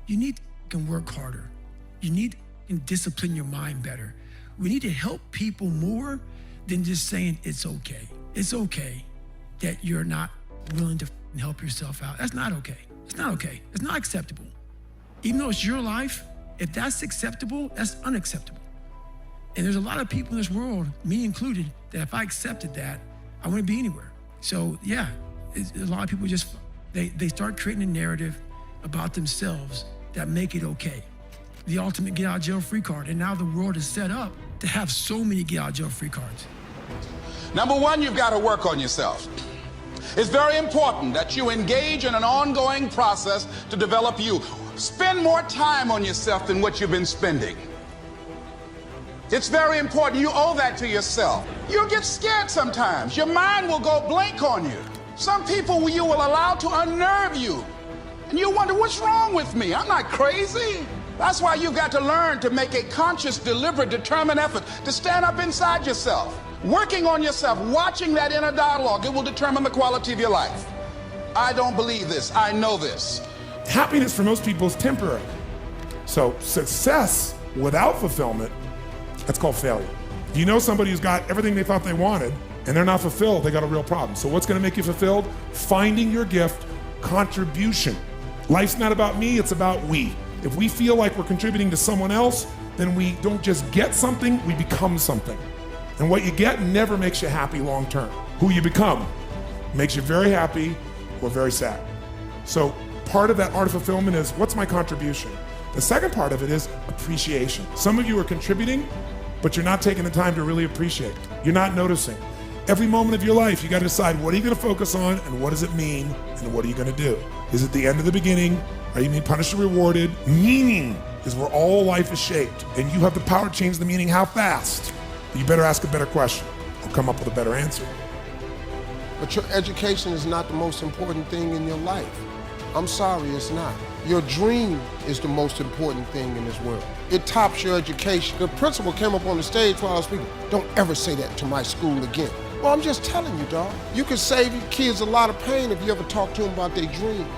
you need to work harder. You need to discipline your mind better. We need to help people more than just saying it's okay. It's okay that you're not willing to help yourself out. That's not okay. It's not okay. It's not acceptable. Even though it's your life, if that's acceptable, that's unacceptable. And there's a lot of people in this world, me included, that if I accepted that, I wouldn't be anywhere. So yeah, a lot of people just, they start creating a narrative about themselves that make it okay. The ultimate get out of jail free card. And now the world is set up to have so many get out of jail free cards. Number one, you've got to work on yourself. It's very important that you engage in an ongoing process to develop you. Spend more time on yourself than what you've been spending. It's very important. You owe that to yourself. You'll get scared sometimes. Your mind will go blank on you. Some people you will allow to unnerve you. And you wonder, what's wrong with me? I'm not crazy. That's why you've got to learn to make a conscious, deliberate, determined effort to stand up inside yourself. Working on yourself, watching that inner dialogue, it will determine the quality of your life. I don't believe this. I know this. Happiness for most people is temporary. So success without fulfillment, that's called failure. You know somebody who's got everything they thought they wanted and they're not fulfilled, they got a real problem. So what's gonna make you fulfilled? Finding your gift, contribution. Life's not about me, it's about we. If we feel like we're contributing to someone else, then we don't just get something, we become something. And what you get never makes you happy long term. Who you become makes you very happy or very sad. So part of that art of fulfillment is, what's my contribution? The second part of it is appreciation. Some of you are contributing, but you're not taking the time to really appreciate. You're not noticing. Every moment of your life, you got to decide, what are you going to focus on and what does it mean and what are you going to do? Is it the end of the beginning? Are you being punished or rewarded? Meaning is where all life is shaped, and you have the power to change the meaning. How fast? You better ask a better question or come up with a better answer. But your education is not the most important thing in your life. I'm sorry, it's not. Your dream is the most important thing in this world. It tops your education. The principal came up on the stage while I was speaking. Don't ever say that to my school again. Well, I'm just telling you, dog. You can save your kids a lot of pain if you ever talk to them about their dreams.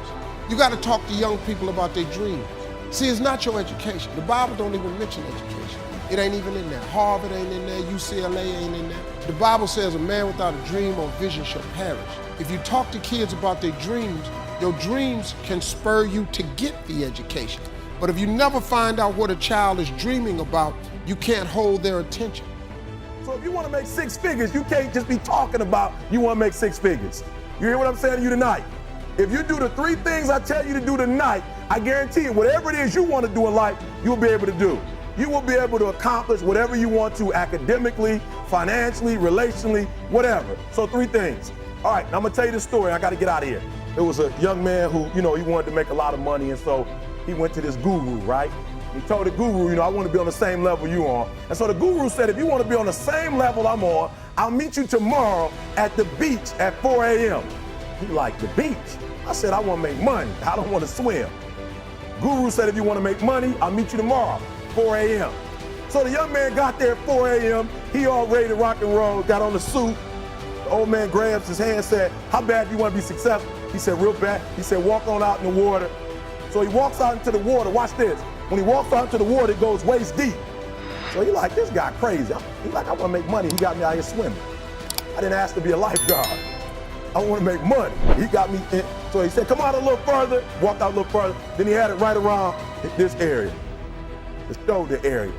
You got to talk to young people about their dreams. See, it's not your education. The Bible don't even mention education. It ain't even in there. Harvard ain't in there. UCLA ain't in there. The Bible says a man without a dream or vision shall perish. If you talk to kids about their dreams, your dreams can spur you to get the education. But if you never find out what a child is dreaming about, you can't hold their attention. So if you want to make 6 figures, you can't just be talking about you want to make 6 figures. You hear what I'm saying to you tonight? If you do the 3 things I tell you to do tonight, I guarantee you, whatever it is you want to do in life, you'll be able to do. You will be able to accomplish whatever you want to academically, financially, relationally, whatever. So 3 things. All right, now I'm gonna tell you the story. I gotta get out of here. There was a young man who, he wanted to make a lot of money, and so he went to this guru, right? He told the guru, I want to be on the same level you on. And so the guru said, if you want to be on the same level I'm on, I'll meet you tomorrow at the beach at 4 a.m. He like, the beach? I said, I want to make money. I don't want to swim. Guru said, if you want to make money, I'll meet you tomorrow, 4 a.m. So the young man got there at 4 a.m. He all ready to rock and roll, got on the suit. The old man grabs his hand and said, how bad do you want to be successful? He said, real bad. He said, walk on out in the water. So he walks out into the water. Watch this. When he walks out into the water, it goes waist deep. So he like, this guy crazy. He like, I want to make money. He got me out here swimming. I didn't ask to be a lifeguard. I want to make money. He got me in. So he said, come out a little further. Walked out a little further. Then he had it right around this area, the shoulder area.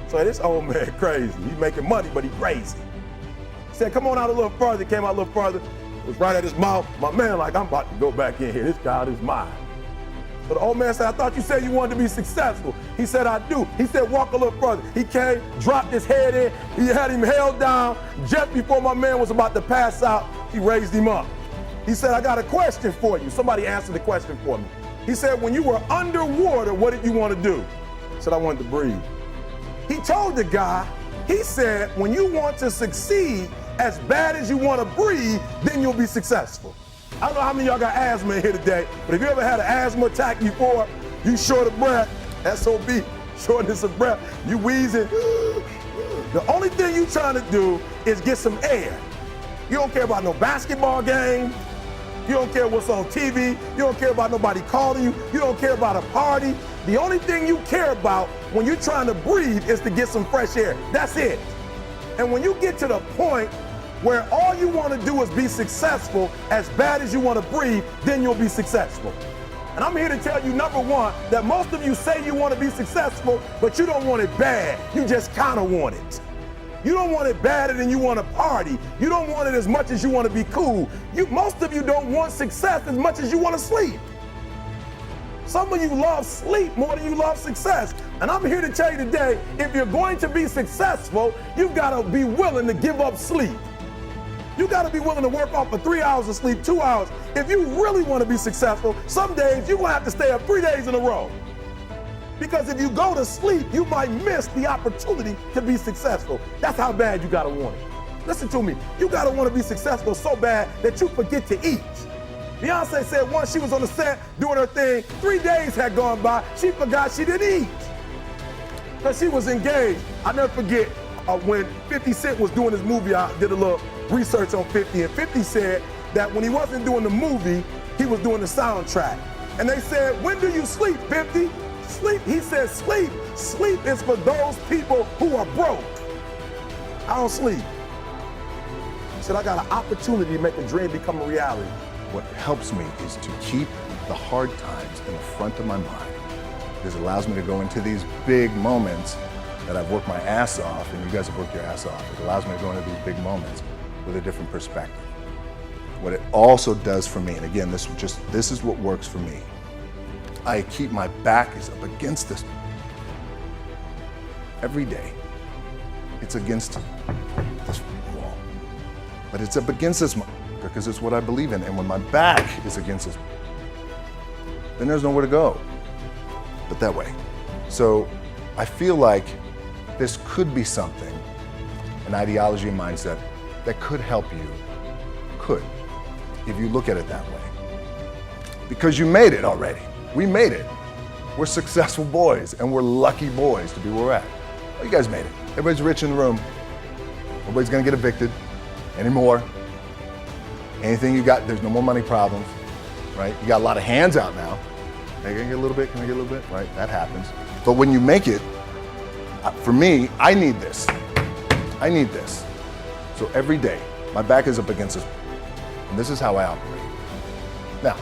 So this old man crazy. He's making money, but he crazy. He said, come on out a little further. He came out a little further. It was right at his mouth. My man like, I'm about to go back in here. This child is mine. So the old man said, I thought you said you wanted to be successful. He said, I do. He said, walk a little further. He came, dropped his head in. He had him held down. Just before my man was about to pass out, he raised him up. He said, I got a question for you. Somebody answered the question for me. He said, when you were underwater, what did you want to do? I said, I wanted to breathe. He told the guy, he said, when you want to succeed as bad as you want to breathe, then you'll be successful. I don't know how many of y'all got asthma in here today, but if you ever had an asthma attack before, you short of breath, SOB, shortness of breath, you wheezing. The only thing you trying to do is get some air. You don't care about no basketball game. You don't care what's on TV. You don't care about nobody calling you. You don't care about a party. The only thing you care about when you're trying to breathe is to get some fresh air. That's it. And when you get to the point where all you want to do is be successful as bad as you want to breathe, then you'll be successful. And I'm here to tell you, number one, that most of you say you want to be successful, but you don't want it bad. You just kind of want it. You don't want it badder than you want to party. You don't want it as much as you want to be cool. Most of you don't want success as much as you want to sleep. Some of you love sleep more than you love success. And I'm here to tell you today, if you're going to be successful, you've got to be willing to give up sleep. You got to be willing to work off for 3 hours of sleep, 2 hours. If you really want to be successful, some days you're going to have to stay up 3 days in a row. Because if you go to sleep, you might miss the opportunity to be successful. That's how bad you got to want it. Listen to me. You got to want to be successful so bad that you forget to eat. Beyonce said once she was on the set doing her thing, 3 days had gone by, she forgot she didn't eat. Because she was engaged. I never forget when 50 Cent was doing his movie, I did a little research on 50, and 50 said that when he wasn't doing the movie, he was doing the soundtrack. And they said, when do you sleep, 50? Sleep. He said, sleep. Sleep is for those people who are broke. I don't sleep. He said, I got an opportunity to make a dream become a reality. What helps me is to keep the hard times in the front of my mind, because it allows me to go into these big moments that I've worked my ass off, and you guys have worked your ass off. It allows me to go into these big moments with a different perspective. What it also does for me, and again, this is what works for me. I keep my back is up against this every day. It's against this wall, but it's up against this because it's what I believe in. And when my back is against this, then there's nowhere to go but that way. So I feel like this could be something, an ideology and mindset that could help you, if you look at it that way. Because you made it already. We made it. We're successful boys, and we're lucky boys to be where we're at. Well, you guys made it. Everybody's rich in the room. Nobody's gonna get evicted anymore. Anything you got, there's no more money problems, right? You got a lot of hands out now. Can I get a little bit? Can I get a little bit? Right, that happens. But when you make it, for me, I need this. I need this. So every day, my back is up against this, and this is how I operate. Now,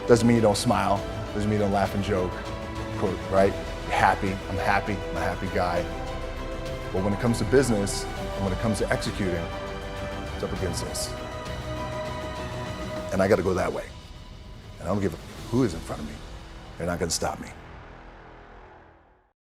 doesn't mean you don't smile, doesn't mean you don't laugh and joke, right? You're happy, I'm a happy guy. But when it comes to business, and when it comes to executing, it's up against this. And I gotta go that way. And I don't give a who is in front of me. They're not gonna stop me.